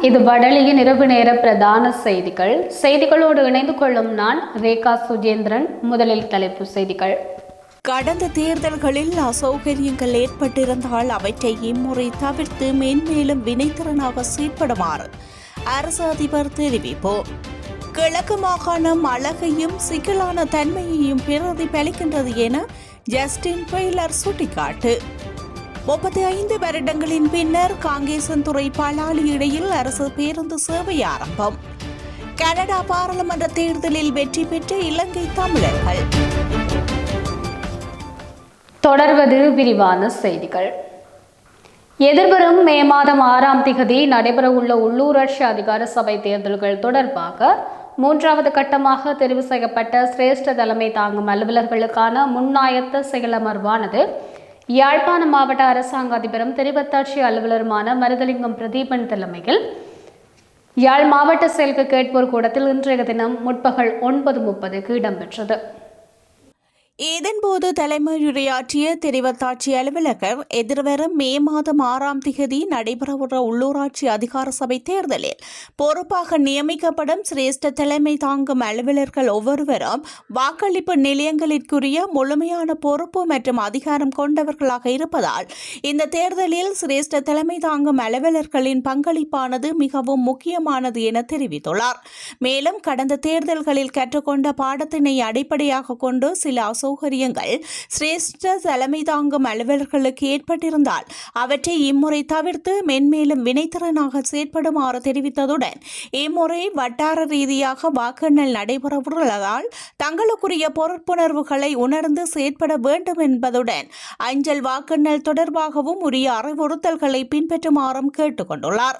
இது வடலியின் இரவு நேர பிரதான செய்திகளோடு இணைந்து கொள்ளும் நான் ரேகா சுஜேந்திரன். முதலில் தலைப்பு செய்திகள். கடந்த தேர்தல்களில் அசௌகரியங்கள் ஏற்பட்டிருந்தால் அவற்றை இம்முறை தவிர்த்து மேன்மேலும் வினைத்திறனாக செயற்படுமாறு அரசு அதிபர் தெரிவிப்பு. கிழக்கு மாகாணம் அழகையும் சிக்கலான தன்மையையும் பிரதிபலிக்கின்றது என ஜஸ்டின் பெய்லர் சுட்டிக்காட்டு. 35 வருடங்களின் பின்னர் காங்கேசன்துறை பலாலி இடையில் அரசு பேருந்து சேவை ஆரம்பம். கனடா பாராளுமன்ற தேர்தலில் வெற்றி பெற்ற இலங்கை தமிழர்கள். தொடர்வது விரிவான செய்திகள். எதிர்வரும் மே மாதம் 6ஆம் திகதி நடைபெறவுள்ள உள்ளூராட்சி அதிகார சபை தேர்தல்கள் தொடர்பாக 3வது கட்டமாக தெரிவு செய்யப்பட்ட சிரேஷ்ட தலைமை தாங்கும் அலுவலர்களுக்கான முன்னாயத்த செயலமர்வானது யாழ்ப்பாண மாவட்ட அரசாங்க அதிபரும் தெரிவத்தாட்சி அலுவலருமான மருதலிங்கம் பிரதீபன் தலைமையில் யாழ் மாவட்ட செயல்கு கேட்போர் கூடத்தில் இன்றைய தினம் முற்பகல் 9:30க்கு இடம்பெற்றது. இதன்போது தலைமையுரையாற்றிய தெரிவத்தாட்சி அலுவலகர் எதிர்வரும் மே மாதம் 6ஆம் திகதி நடைபெறவுள்ள உள்ளூராட்சி அதிகார சபை தேர்தலில் பொறுப்பாக நியமிக்கப்படும் சிரேஷ்ட தலைமை தாங்கும் அலுவலர்கள் ஒவ்வொருவரும் வாக்களிப்பு நிலையங்களிற்குரிய முழுமையான பொறுப்பு மற்றும் அதிகாரம் கொண்டவர்களாக இருப்பதால் இந்த தேர்தலில் சிரேஷ்ட தலைமை தாங்கும் அலுவலர்களின் பங்களிப்பானது மிகவும் முக்கியமானது என தெரிவித்துள்ளார். மேலும் கடந்த தேர்தல்களில் கற்றுக்கொண்ட பாடத்தினை அடிப்படையாக கொண்டு சில அசௌகரியங்கள் சிரேஷ்ட தலைமை தாங்கும் அலுவலர்களுக்கு ஏற்பட்டிருந்தால் அவற்றை இம்முறை தவிர்த்து மென்மேலும் வினைத்திறனாக செயற்படுமாறு தெரிவித்ததுடன் இம்முறை வட்டார ரீதியாக வாக்கெண்ணல் நடைபெறவுள்ளதால் தங்களுக்குரிய பொறுப்புணர்வுகளை உணர்ந்து செயற்பட வேண்டும் என்பதுடன் அஞ்சல் வாக்கெண்ணல் தொடர்பாகவும் உரிய அறிவுறுத்தல்களை பின்பற்றுமாறும் கேட்டுக் கொண்டுள்ளார்.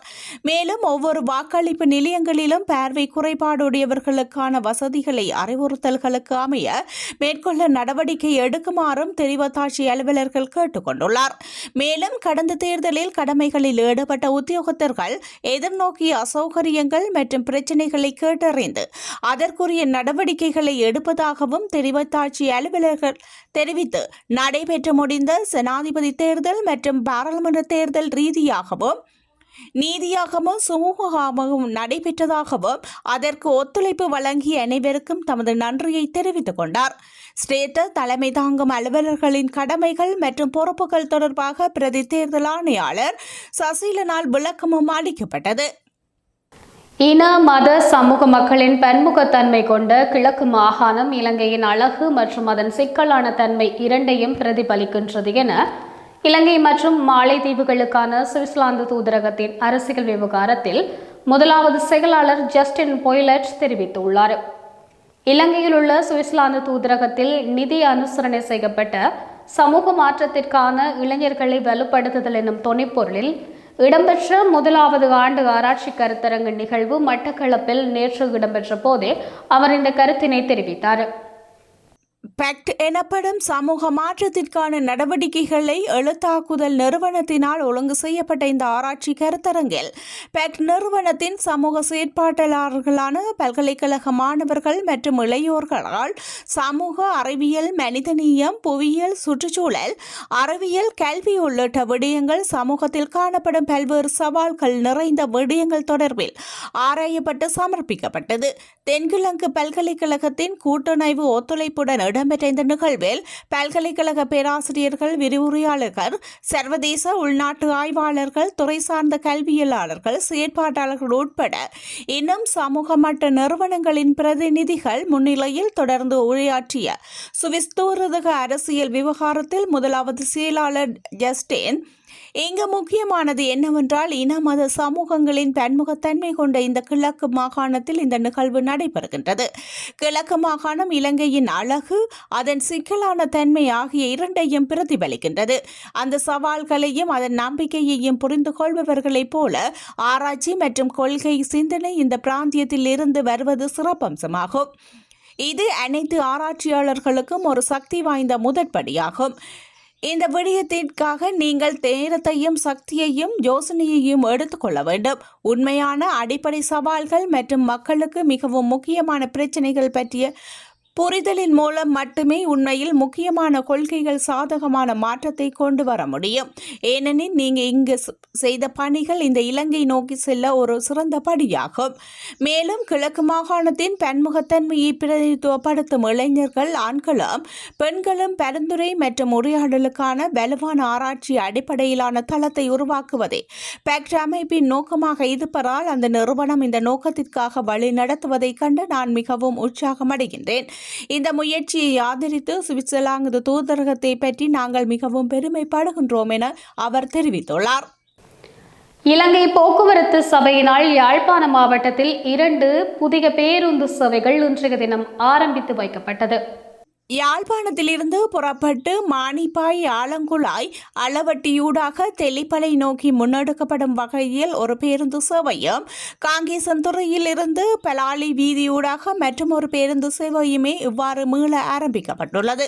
மேலும் ஒவ்வொரு வாக்களிப்பு நிலையங்களிலும் பார்வை குறைபாடுடையவர்களுக்கான வசதிகளை அறிவுறுத்தல்களுக்கு அமைய மேற்கொள்ள நடவடிக்கை எடுக்குமாறும் தெரிவத்தாட்சி அலுவலர்கள் கேட்டுக் கொண்டுள்ளார். மேலும் கடந்த தேர்தலில் கடமைகளில் ஈடுபட்ட உத்தியோகத்தர்கள் எதிர்நோக்கிய அசௌகரியங்கள் மற்றும் பிரச்சினைகளை கேட்டறிந்து அதற்குரிய நடவடிக்கைகளை எடுப்பதாகவும் தெரிவத்தாட்சி அலுவலர்கள் தெரிவித்து நடைபெற்று முடிந்த ஜனாதிபதி தேர்தல் மற்றும் பாராளுமன்ற தேர்தல் ரீதியாகவும் நீதியாகவும் சுமூகமாகவும் நடைபெற்றதாகவும் அதற்கு ஒத்துழைப்பு வழங்கிய அனைவருக்கும் தமது நன்றியை தெரிவித்துக் கொண்டார். ஸ்ரேஷ்ட தலைமை தாங்கும் அலுவலர்களின் கடமைகள் மற்றும் பொறுப்புகள் தொடர்பாக பிரதி தேர்தல் ஆணையாளர் சசிலனால் விளக்கமும் அளிக்கப்பட்டது. இன மத சமூக மக்களின் பன்முகத்தன்மை கொண்ட கிழக்கு மாகாணம் இலங்கையின் அழகு மற்றும் அதன் சிக்கலான தன்மை இரண்டையும் பிரதிபலிக்கின்றது என இலங்கை மற்றும் மாலைத்தீவுகளுக்கான சுவிட்சர்லாந்து தூதரகத்தின் அரசியல் விவகாரத்தில் முதலாவது செயலாளர் ஜஸ்டின் பெய்லர் தெரிவித்துள்ளார். இலங்கையில் உள்ள சுவிட்சர்லாந்து தூதரகத்தில் நிதி அனுசரணை செய்யப்பட்ட சமூக மாற்றத்திற்கான இளைஞர்களை வலுப்படுத்துதல் எனும் துணைப்பொருளில் இடம்பெற்ற முதலாவது ஆண்டு ஆராய்ச்சி கருத்தரங்கு நிகழ்வு மட்டக்களப்பில் நேற்று இடம்பெற்ற போதே அவர் இந்த கருத்தினை தெரிவித்தார். பேக்ட் எனப்படும் சமூக மாற்றத்திற்கான நடவடிக்கைகளை எழுத்தாக்குதல் நிறுவனத்தினால் ஒழுங்கு செய்யப்பட்ட இந்த ஆராய்ச்சி கருத்தரங்கில் பேக்ட் நிறுவனத்தின் சமூக செயற்பாட்டாளர்களான பல்கலைக்கழக மாணவர்கள் மற்றும் இளையோர்களால் சமூக அறிவியல், மனிதநேயம், புவியியல், சுற்றுச்சூழல், அறிவியல், கல்வி உள்ளிட்ட விடயங்கள் சமூகத்தில் காணப்படும் பல்வேறு சவால்கள் நிறைந்த விடயங்கள் தொடர்பில் ஆராயப்பட்டு சமர்ப்பிக்கப்பட்டது. தென்கிழக்கு பல்கலைக்கழகத்தின் கூட்டுணைவு ஒத்துழைப்புடன் இடம்பெற்ற இந்த நிகழ்வில் பல்கலைக்கழக பேராசிரியர்கள், விரிவுரையாளர்கள், சர்வதேச உள்நாட்டு ஆய்வாளர்கள், துறை சார்ந்த கல்வியலாளர்கள், செயற்பாட்டாளர்கள் உட்பட இன்னும் சமூக மட்ட நிறுவனங்களின் பிரதிநிதிகள் முன்னிலையில் தொடர்ந்து உரையாற்றிய சுவிஸ் தூதரக அரசியல் விவகாரத்தில் முதலாவது செயலாளர் ஜஸ்டின் இங்கு முக்கியமானது என்னவென்றால் இன மத சமூகங்களின் பன்முகத்தன்மை கொண்ட இந்த கிழக்கு மாகாணத்தில் இந்த நிகழ்வு நடைபெறுகின்றது. கிழக்கு மாகாணம் இலங்கையின் அழகு, அதன் சிக்கலான தன்மை ஆகிய இரண்டையும் பிரதிபலிக்கின்றது. அந்த சவால்களையும் அதன் நம்பிக்கையையும் புரிந்து கொள்பவர்களைப் போல ஆராய்ச்சி மற்றும் கொள்கை சிந்தனை இந்த பிராந்தியத்தில் இருந்து வருவது சிறப்பம்சமாகும். இது அனைத்து ஆராய்ச்சியாளர்களுக்கும் ஒரு சக்தி வாய்ந்த முதற்படியாகும். இந்த விடயத்திற்காக நீங்கள் நேரத்தையும் சக்தியையும் யோசனையையும் எடுத்துக்கொள்ள வேண்டும். உண்மையான அடிப்படை சவால்கள் மற்றும் மக்களுக்கு மிகவும் முக்கியமான பிரச்சினைகள் பற்றிய புரிதலின் மூலம் மட்டுமே உண்மையில் முக்கியமான கொள்கைகள் சாதகமான மாற்றத்தை கொண்டு வர முடியும். ஏனெனில் நீங்கள் இங்கு செய்த பணிகள் இந்த இலங்கை நோக்கி செல்ல ஒரு சிறந்த படியாகும். மேலும் கிழக்கு மாகாணத்தின் பன்முகத்தன்மையை பிரதிநிதித்துவப்படுத்தும் இளைஞர்கள், ஆண்களும் பெண்களும் பரிந்துரை மற்றும் உரையாடலுக்கான வலுவான ஆராய்ச்சி அடிப்படையிலான தளத்தை உருவாக்குவதே பேக்ட் அமைப்பின் நோக்கமாக இருப்பதால் அந்த நிறுவனம் இந்த நோக்கத்திற்காக வழி நடத்துவதைக் கண்டு நான் மிகவும் உற்சாகமடைகின்றேன். இந்த முயற்சியை ஆதரித்து சுவிட்சர்லாந்து தூதரகத்தை பற்றி நாங்கள் மிகவும் பெருமைப்படுகின்றோம் என அவர் தெரிவித்துள்ளார். இலங்கை போக்குவரத்து சபையினால் யாழ்ப்பாண மாவட்டத்தில் 2 புதிய பேருந்து சேவைகள் இன்றைய தினம் ஆரம்பித்து வைக்கப்பட்டது. யாழ்ப்பாணத்திலிருந்து புறப்பட்டு மானிப்பாய், ஆலங்குழாய், அளவட்டியூடாக தெல்லிப்பளை நோக்கி முன்னெடுக்கப்படும் வகையில் ஒரு பேருந்து சேவையும், காங்கேசன்துறையில் இருந்து பலாலி வீதியூடாக மற்றும் ஒரு பேருந்து சேவையுமே இவ்வாறு மீள ஆரம்பிக்கப்பட்டுள்ளது.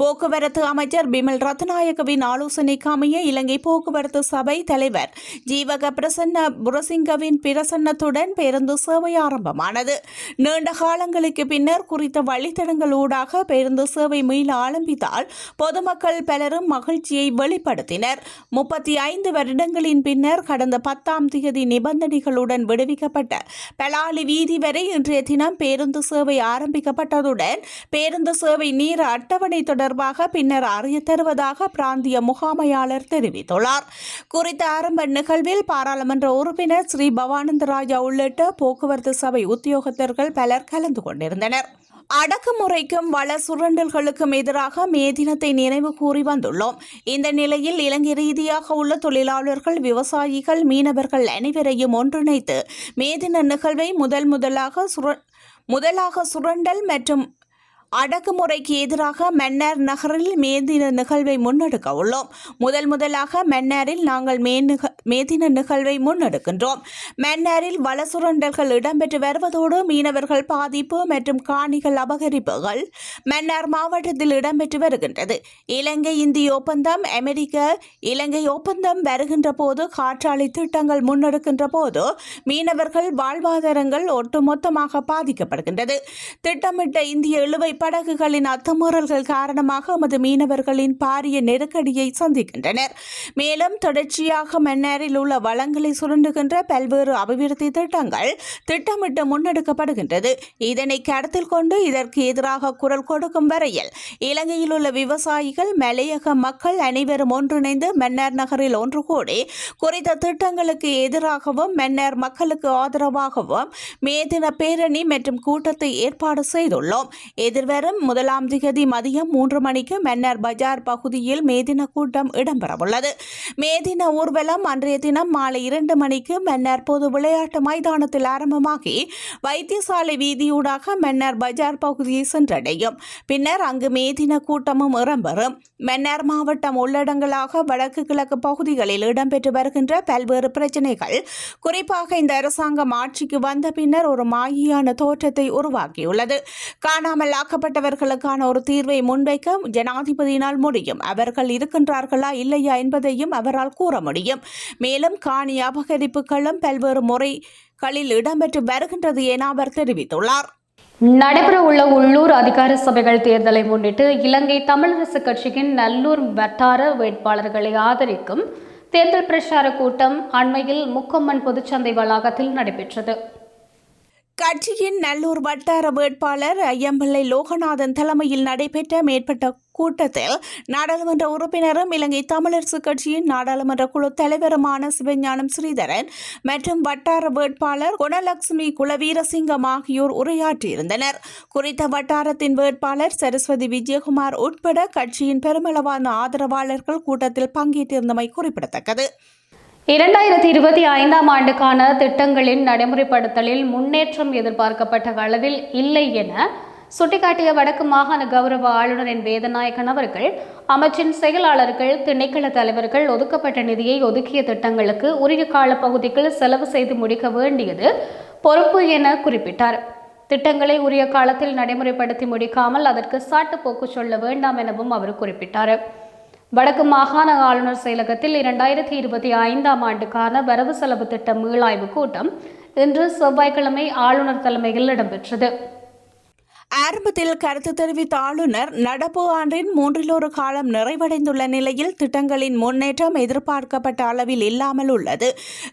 போக்குவரத்து அமைச்சர் பிமல் ரத்நாயகவின் ஆலோசனைக்கு அமைய இலங்கை போக்குவரத்து சபை தலைவர் ஜீவக பிரசன்ன புரசிங்கவின் பிரசன்னத்துடன் பேருந்து சேவை ஆரம்பமானது. நீண்ட காலங்களுக்கு பின்னர் குறித்த வழித்தடங்கள் ஊடாக பேருந்து சேவை மீள ஆரம்பித்தால் பொதுமக்கள் பலரும் மகிழ்ச்சியை வெளிப்படுத்தினர். 35 வருடங்களின் பின்னர் கடந்த 10ஆம் தேதி நிபந்தனைகளுடன் விடுவிக்கப்பட்ட பலாலி வீதி வரை இன்றைய தினம் பேருந்து சேவை ஆரம்பிக்கப்பட்டதுடன் பேருந்து சேவை நேர அட்டவணை தொடர்பாக பின்னர் அறிய தருவதாக பிராந்திய முகாமையாளர் தெரிவித்துள்ளார். குறித்த ஆரம்ப நிகழ்வில் பாராளுமன்ற உறுப்பினர் ஸ்ரீ பவானந்தராஜா உள்ளிட்ட போக்குவரத்து சபை உத்தியோகத்தர்கள் பலர் கலந்து கொண்டிருந்தனர். அடக்குமுறைக்கும் வள சுரண்டல்களுக்கும் எதிராக மே தினத்தை நினைவு கூறி வந்துள்ளோம். இந்த நிலையில் இலங்கை ரீதியாக உள்ள தொழிலாளர்கள், விவசாயிகள், மீனவர்கள் அனைவரையும் ஒன்றிணைத்து மே தின நிகழ்வை முதலாக சுரண்டல் மற்றும் அடக்குமுறைக்கு எதிராக மன்னார் நகரில் மேதின நிகழ்வை முன்னெடுக்க உள்ளோம். முதலாக மன்னாரில் நாங்கள் மேதின நிகழ்வை முன்னெடுக்கின்றோம். மன்னாரில் வள சுரண்டல்கள் இடம்பெற்று வருவதோடு மீனவர்கள் பாதிப்பு மற்றும் காணிகள் அபகரிப்புகள் மன்னார் மாவட்டத்தில் இடம்பெற்று வருகின்றது. இலங்கை இந்திய ஒப்பந்தம், அமெரிக்க இலங்கை ஒப்பந்தம் வருகின்ற போது, காற்றாலை திட்டங்கள் முன்னெடுக்கின்ற போது மீனவர்கள் வாழ்வாதாரங்கள் ஒட்டுமொத்தமாக பாதிக்கப்படுகின்றது. திட்டமிட்ட இந்திய இழுவை படகுகளின் அத்துமீறல்கள் காரணமாக எமது மீனவர்களின் பாரிய நெருக்கடியை சந்திக்கின்றனர். மேலும் தொடர்ச்சியாக மன்னாரில் உள்ள வளங்களை சுரண்டுகின்ற பல்வேறு அபிவிருத்தி திட்டங்கள் திட்டமிட்டு முன்னெடுக்கப்படுகின்றது. இதனை கருத்தில் கொண்டு இதற்கு எதிராக குரல் கொடுக்கும் வரையில் இலங்கையில் உள்ள விவசாயிகள், மலையக மக்கள் அனைவரும் ஒன்றிணைந்து மன்னார் நகரில் ஒன்று கூடி குறித்த திட்டங்களுக்கு எதிராகவும் மன்னார் மக்களுக்கு ஆதரவாகவும் மே தின பேரணி மற்றும் கூட்டத்தை ஏற்பாடு செய்துள்ளோம். எதிர்வரும் 1ஆம் தேதி மதியம் 3 மணிக்கு மன்னார் பஜார் பகுதியில் மேதின கூட்டம் இடம்பெறவுள்ளது. மேதின ஊர்வலம் அன்றைய தினம் மாலை 2 மணிக்கு மன்னார் பொது விளையாட்டு மைதானத்தில் ஆரம்பமாகி வைத்தியசாலை வீதியூடாக மன்னார் பஜார் பகுதியை சென்றடையும். பின்னர் அங்கு மேதின கூட்டமும் இடம்பெறும். மன்னார் மாவட்டம் உள்ளடங்களாக வடக்கு கிழக்கு பகுதிகளில் இடம்பெற்று வருகின்ற பல்வேறு பிரச்சினைகள், குறிப்பாக இந்த அரசாங்கம் ஆட்சிக்கு வந்த பின்னர் ஒரு மாயான தோற்றத்தை உருவாக்கியுள்ளது. காணாமல் ஆக்கப்பட்டவர்களுக்கான ஒரு தீர்வை முன்வைக்க ஜனாதிபதியினால் முடியும். அவர்கள் இருக்கின்றார்களா இல்லையா என்பதையும் அவரால் கூற முடியும். மேலும் காணி அபகரிப்புகளும் பல்வேறு முறைகளில் இடம்பெற்று வருகின்றது என அவர் தெரிவித்துள்ளார். நடைபெற உள்ள உள்ளூர் அதிகார சபைகள் தேர்தலை முன்னிட்டு இலங்கை தமிழரசு கட்சியின் நல்லூர் வட்டார வேட்பாளர்களை ஆதரிக்கும் தேர்தல் பிரச்சார கூட்டம் அண்மையில் முக்கொம்மன் பொதுச்சந்தை வளாகத்தில் நடைபெற்றது. கட்சியின் நல்லூர் வட்டார வேட்பாளர் ஐயம்பிள்ளை லோகநாதன் தலைமையில் நடைபெற்ற மேற்பட்ட கூட்டத்தில் நாடாளுமன்ற உறுப்பினரும் இலங்கை தமிழரசு கட்சியின் நாடாளுமன்ற குழு தலைவருமான சிவஞானம் ஸ்ரீதரன் மற்றும் வட்டார வேட்பாளர் குணலட்சுமி குலவீரசிங்கம் ஆகியோர் உரையாற்றியிருந்தனர். குறித்த வட்டாரத்தின் வேட்பாளர் சரஸ்வதி விஜயகுமார் உட்பட கட்சியின் பெருமளவான ஆதரவாளர்கள் கூட்டத்தில் பங்கேற்றிருந்தமை குறிப்பிடத்தக்கது. 2025ஆம் ஆண்டுக்கான திட்டங்களின் நடைமுறைப்படுத்தலில் முன்னேற்றம் எதிர்பார்க்கப்பட்ட அளவில் இல்லை என சுட்டிக்காட்டிய வடக்கு மாகாண கௌரவ ஆளுநரின் வேதநாயகன் அவர்கள், அமைச்சின் செயலாளர்கள், திணைக்கள தலைவர்கள் ஒதுக்கப்பட்ட நிதியை ஒதுக்கிய திட்டங்களுக்கு உரிய கால பகுதிக்குள் செலவு செய்து முடிக்க வேண்டியது பொறுப்பு என குறிப்பிட்டார். திட்டங்களை உரிய காலத்தில் நடைமுறைப்படுத்தி முடிக்காமல் அதற்கு சாட்டுப்போக்கு சொல்ல வேண்டாம் எனவும் அவர் குறிப்பிட்டார். வடக்கு மாகாண ஆளுநர் செயலகத்தில் 2025ஆம் ஆண்டுக்கான வரவு செலவு திட்ட மீளாய்வு கூட்டம் இன்று செவ்வாய்க்கிழமை ஆளுநர் தலைமையில் இடம்பெற்றது. ஆரம்பத்தில் கருத்து தெரிவித்த ஆளுநர் நடப்பு ஆண்டின் 1/3 காலம் நிறைவடைந்துள்ள நிலையில் திட்டங்களின் முன்னேற்றம் எதிர்பார்க்கப்பட்ட அளவில் இல்லாமல் உள்ளது.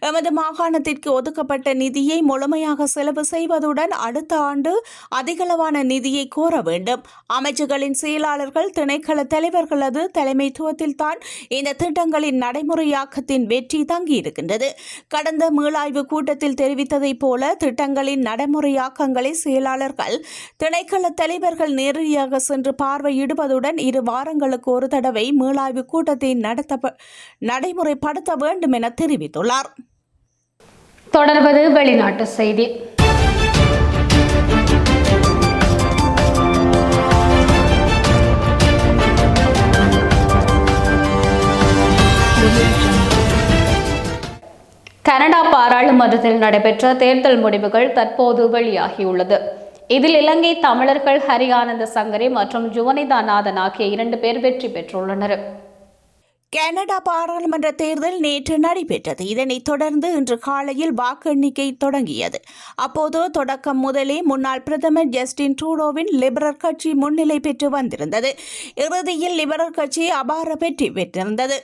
எமது மாகாணத்திற்கு ஒதுக்கப்பட்ட நிதியை முழுமையாக செலவு செய்வதுடன் அடுத்த ஆண்டு அதிகளவான நிதியை கோர வேண்டும். அமைச்சுகளின் செயலாளர்கள் திணைக்கள தலைவர்களது தலைமைத்துவத்தில்தான் இந்த திட்டங்களின் நடைமுறையாக்கத்தின் வெற்றி தங்கியிருக்கின்றது. கடந்த மீளாய்வு கூட்டத்தில் தெரிவித்ததைப் போல திட்டங்களின் நடைமுறையாக்கங்களை செயலாளர்கள் திணைக்கள தலைவர்கள் நேரடியாக சென்று பார்வையிடுவதுடன் 2 வாரங்களுக்கு ஒரு தடவை மீளாய்வு கூட்டத்தை நடைமுறைப்படுத்த வேண்டும் என தெரிவித்துள்ளார். தொடர்வது வெளிநாட்டு செய்தி. கனடா பாராளுமன்றத்தில் நடைபெற்ற தேர்தல் முடிவுகள் தற்போது வெளியாகியுள்ளது. இதில் இலங்கை தமிழர்கள் ஹரியானந்த சங்கரி மற்றும் ஜுவனிதா நாதன் ஆகிய 2 பேர் வெற்றி பெற்றுள்ளனர். கனடா பாராளுமன்ற தேர்தல் நேற்று நடைபெற்றது. இதனைத் தொடர்ந்து இன்று காலையில் வாக்கு எண்ணிக்கை தொடங்கியது. அப்போது தொடக்கம் முதலே முன்னாள் பிரதமர் ஜஸ்டின் ட்ரூடோவின் லிபரல் கட்சி முன்னிலை பெற்று வந்திருந்தது. இறுதியில் லிபரல் கட்சி அபார வெற்றி பெற்றிருந்தது.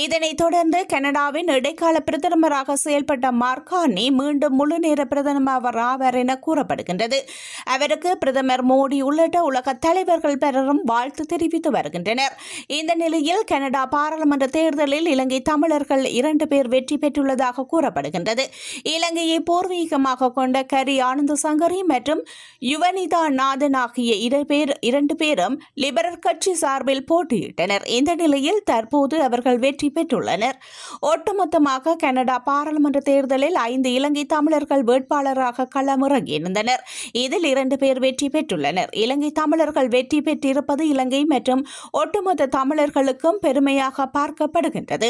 இதனைத் தொடர்ந்து கனடாவின் இடைக்கால பிரதமராக செயல்பட்ட மார்க் கார்னி மீண்டும் முழுநேர பிரதமர் ஆவார் என கூறப்படுகின்றது. அவருக்கு பிரதமர் மோடி உள்ளிட்ட உலக தலைவர்கள் பலரும் வாழ்த்து தெரிவித்து வருகின்றனர். இந்த நிலையில் கனடா பாராளுமன்ற தேர்தலில் இலங்கை தமிழர்கள் 2 பேர் வெற்றி பெற்றுள்ளதாக கூறப்படுகின்றது. இலங்கையை பூர்வீகமாக கொண்ட கரி ஆனந்த சங்கரி மற்றும் யுவனிதா நாதன் ஆகிய 2 பேரும் லிபரல் கட்சி சார்பில் போட்டியிட்டனர். இந்த நிலையில் தற்போது அவர்கள் வெற்றி பெற்றுள்ளனர். ஒட்டுமொத்தமாக கனடா பாராளுமன்ற தேர்தலில் 5 இலங்கை தமிழர்கள் வேட்பாளராக களமிறங்கியிருந்தனர். இதில் 2 பேர் வெற்றி பெற்றுள்ளனர். இலங்கை தமிழர்கள் வெற்றி பெற்றிருப்பது இலங்கை மற்றும் ஒட்டுமொத்த தமிழர்களுக்கும் பெருமையாக பார்க்கப்படுகின்றது.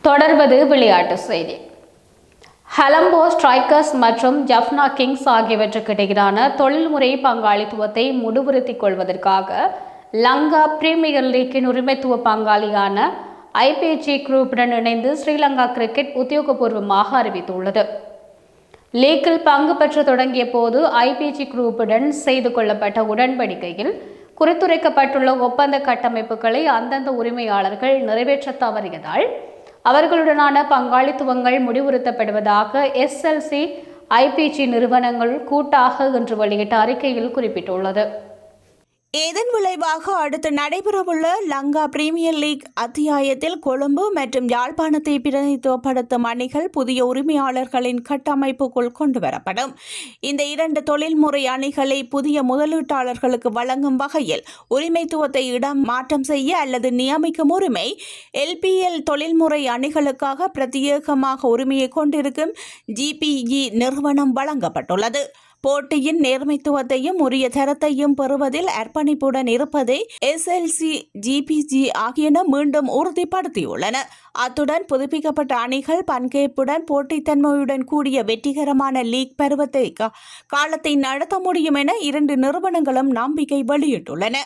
தொடர்வது விளையாட்டு செய்தி. ஹலம்போ ஸ்ட்ரைக்கர்ஸ் மற்றும் ஜப்னா கிங்ஸ் ஆகியவற்றுக்கு இடையிலான தொழில்முறை பங்காளித்துவத்தை முடிவுறுத்திக் கொள்வதற்காக லங்கா பிரீமியர் லீக்கின் உரிமைத்துவ பங்காளியான ஐபிஜி குரூப்புடன் இணைந்து ஸ்ரீலங்கா கிரிக்கெட் உத்தியோகபூர்வமாக அறிவித்துள்ளது. லீக்கில் பங்கு பெற்று தொடங்கிய போது ஐபிஜி குரூப்புடன் செய்து கொள்ளப்பட்ட உடன்படிக்கையில் குறித்துரைக்கப்பட்டுள்ள ஒப்பந்த கட்டமைப்புகளை அந்தந்த உரிமையாளர்கள் நிறைவேற்ற தவறியதால் அவர்களுடனான பங்காளித்துவங்கள் முடிவுறுத்தப்படுவதாக SLC ஐபிஜி நிறுவனங்கள் கூட்டாக இன்று வெளியிட்ட அறிக்கையில் குறிப்பிட்டுள்ளது. இதன் விளைவாக அடுத்து நடைபெறவுள்ள லங்கா பிரீமியர் லீக் அத்தியாயத்தில் கொழும்பு மற்றும் யாழ்ப்பாணத்தை பிரதிநிதித்துவப்படுத்தும் அணிகள் புதிய உரிமையாளர்களின் கட்டமைப்புக்குள் கொண்டுவரப்படும். இந்த 2 தொழில்முறை அணிகளை புதிய முதலீட்டாளர்களுக்கு வழங்கும் வகையில் உரிமைத்துவத்தை இடம் மாற்றம் செய்ய அல்லது நியமிக்கும் உரிமை LPL தொழில்முறை அணிகளுக்காக பிரத்யேகமாக உரிமையை கொண்டிருக்கும் GPG நிறுவனம் வழங்கப்பட்டுள்ளது. போட்டியின் நேர்மைத்துவத்தையும் உரிய தரத்தையும் பெறுவதில் அர்ப்பணிப்புடன் இருப்பதை SLC GPG ஆகியன மீண்டும் உறுதிப்படுத்தியுள்ளன. அத்துடன் புதுப்பிக்கப்பட்ட அணிகள் பங்கேற்புடன் போட்டித்தன்மையுடன் கூடிய வெற்றிகரமான லீக் பருவத்தை காலத்தை நடத்த முடியும் என 2 நிறுவனங்களும் நம்பிக்கை வெளியிட்டுள்ளன.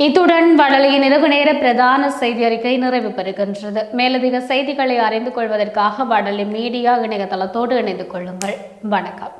இத்துடன் வடலியின் இரவு நேர பிரதான செய்தி அறிக்கை நிறைவு பெறுகின்றது. மேலதிக செய்திகளை அறிந்து கொள்வதற்காக வடலி மீடியா இணையதளத்தோடு இணைந்து கொள்ளுங்கள். வணக்கம்.